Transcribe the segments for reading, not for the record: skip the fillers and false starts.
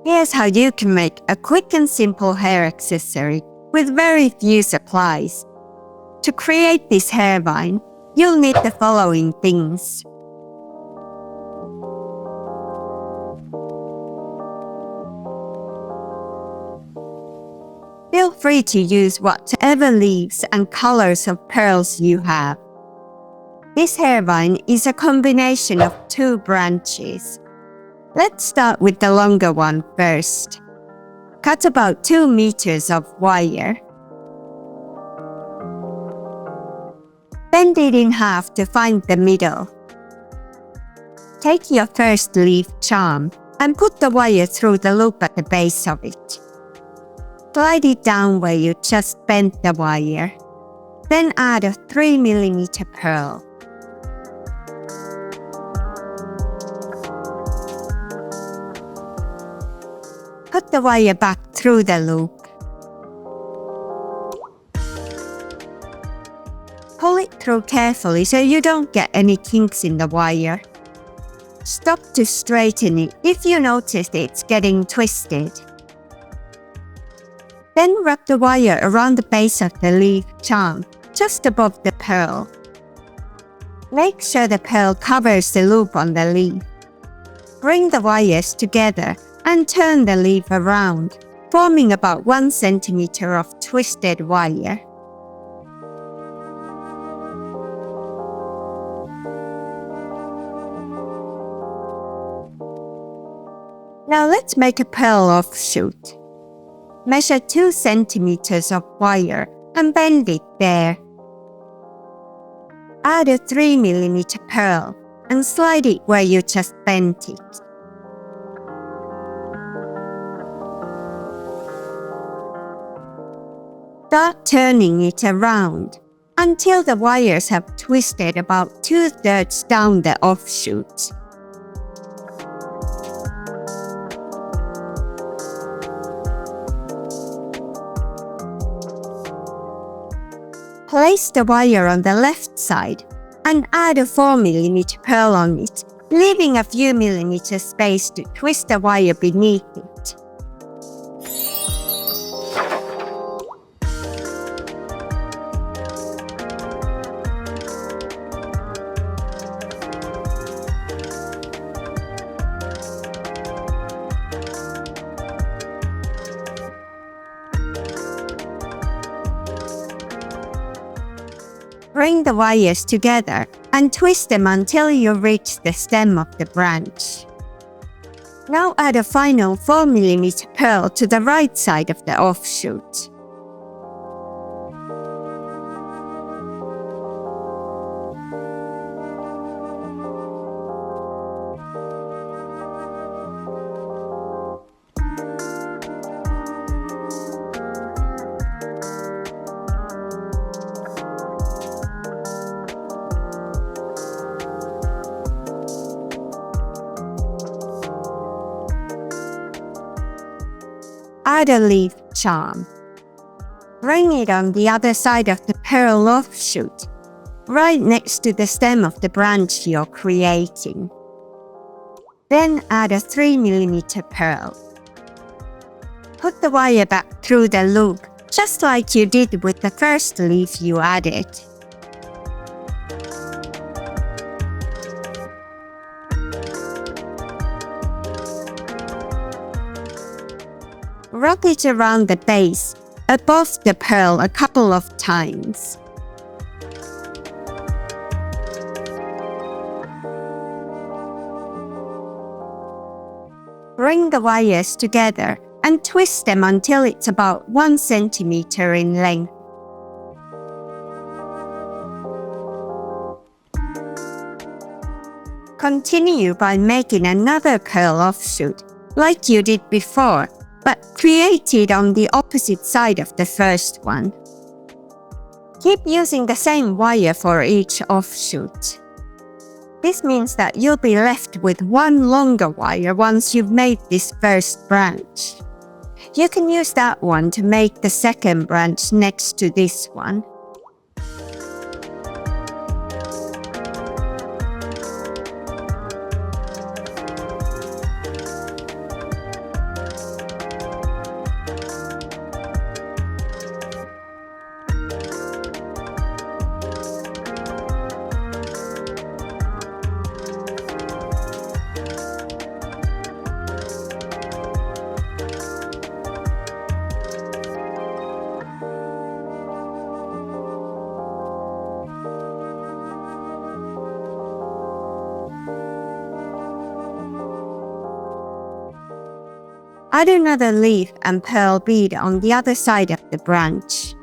Here's how you can make a quick and simple hair accessory with very few supplies. To create this hair vine, you'll need the following things. Feel free to use whatever leaves and colors of pearls you have. This hair vine is a combination of 2 branches. Let's start with the longer one first. Cut about 2 meters of wire. Bend it in half to find the middle. Take your first leaf charm and put the wire through the loop at the base of it. Slide it down where you just bent the wire. Then add a 3mm pearl. Put the wire back through the loop. Pull it through carefully so you don't get any kinks in the wire. Stop to straighten it if you notice it's getting twisted. Then wrap the wire around the base of the leaf charm, just above the pearl. Make sure the pearl covers the loop on the leaf. Bring the wires together and turn the leaf around, forming about 1 centimeter of twisted wire. Now let's make a pearl offshoot. Measure 2 centimeters of wire and bend it there. Add a 3mm pearl and slide it where you just bent it. Start turning it around until the wires have twisted about 2/3 down the offshoot. Place the wire on the left side and add a 4mm pearl on it, leaving a few millimeters space to twist the wire beneath it. Bring the wires together and twist them until you reach the stem of the branch. Now add a final 4mm pearl to the right side of the offshoot. Add a leaf charm. Bring it on the other side of the pearl offshoot, right next to the stem of the branch you're creating. Then add a 3mm pearl. Put the wire back through the loop, just like you did with the first leaf you added. Wrap it around the base, above the pearl a couple of times. Bring the wires together and twist them until it's about 1 centimeter in length. Continue by making another pearl offshoot, like you did before, but create it on the opposite side of the first one. Keep using the same wire for each offshoot. This means that you'll be left with 1 longer wire once you've made this first branch. You can use that one to make the second branch next to this one. Add another leaf and pearl bead on the other side of the branch.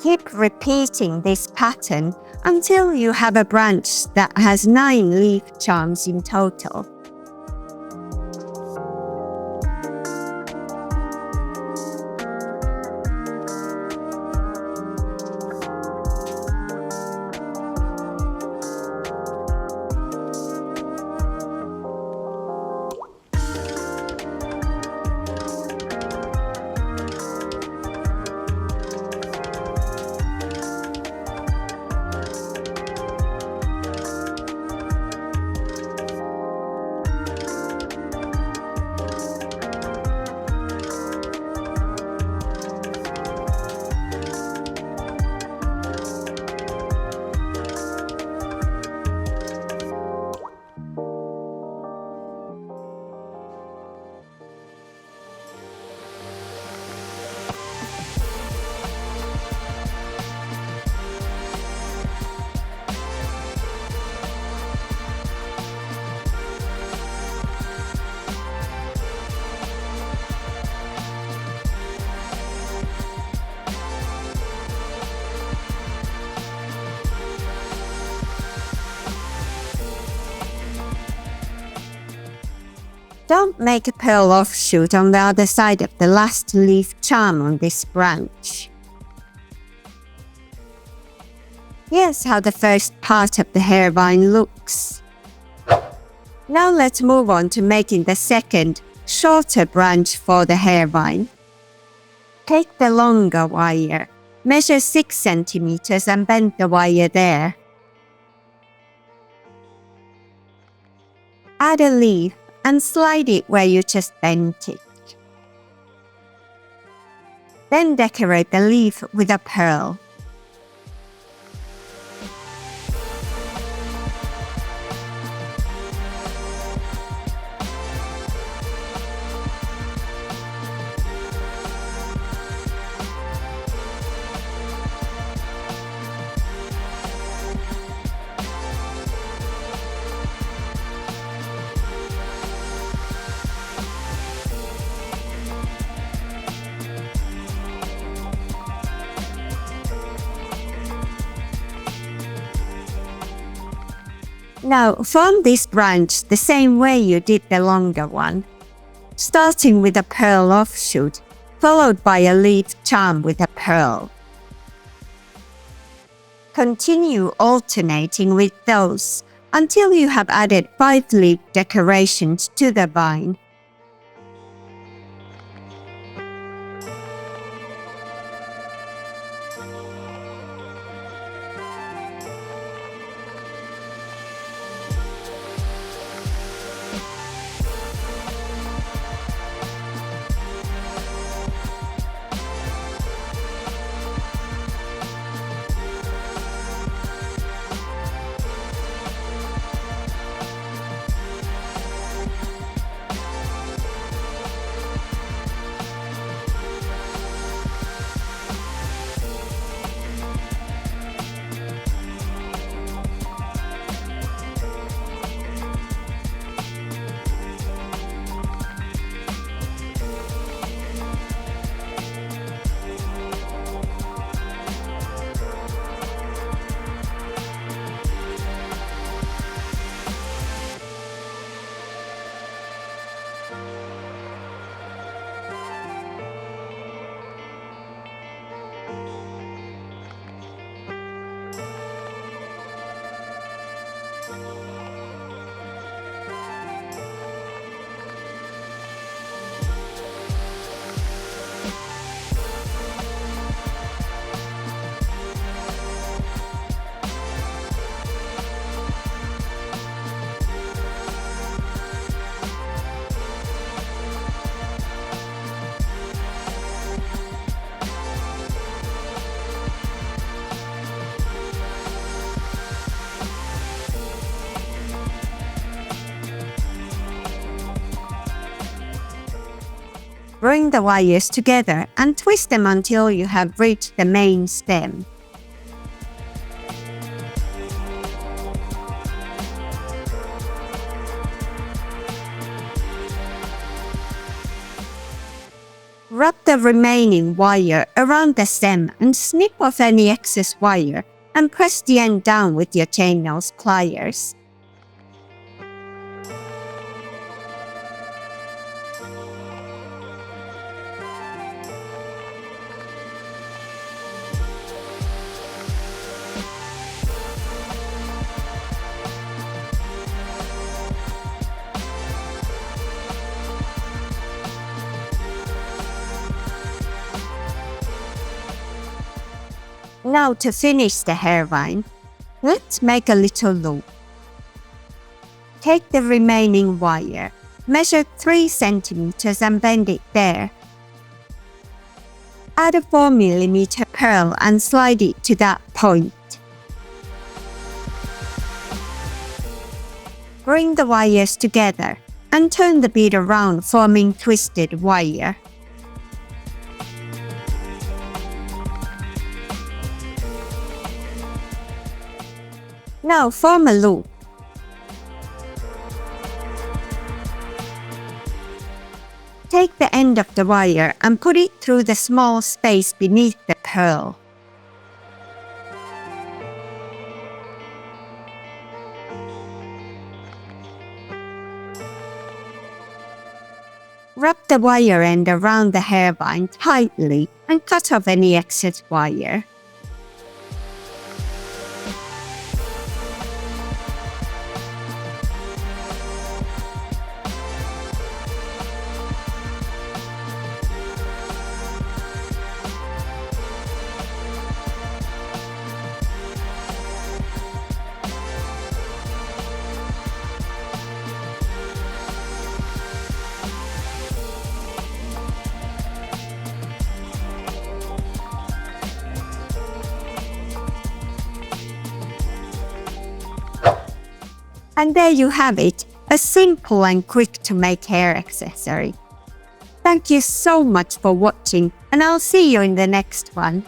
Keep repeating this pattern until you have a branch that has 9 leaf charms in total. Don't make a pearl offshoot on the other side of the last leaf charm on this branch. Here's how the first part of the hair vine looks. Now let's move on to making the second, shorter branch for the hair vine. Take the longer wire, measure 6 centimeters and bend the wire there. Add a leaf and slide it where you just bent it. Then decorate the leaf with a pearl. Now form this branch the same way you did the longer one, starting with a pearl offshoot, followed by a leaf charm with a pearl. Continue alternating with those until you have added 5 leaf decorations to the vine. Bring the wires together and twist them until you have reached the main stem. Wrap the remaining wire around the stem and snip off any excess wire and press the end down with your chainnails pliers. Now to finish the hairline, let's make a little loop. Take the remaining wire, measure 3 centimeters and bend it there. Add a 4mm pearl and slide it to that point. Bring the wires together and turn the bead around, forming twisted wire. Now form a loop. Take the end of the wire and put it through the small space beneath the pearl. Wrap the wire end around the hairline tightly and cut off any excess wire. And there you have it, a simple and quick to make hair accessory. Thank you so much for watching, and I'll see you in the next one.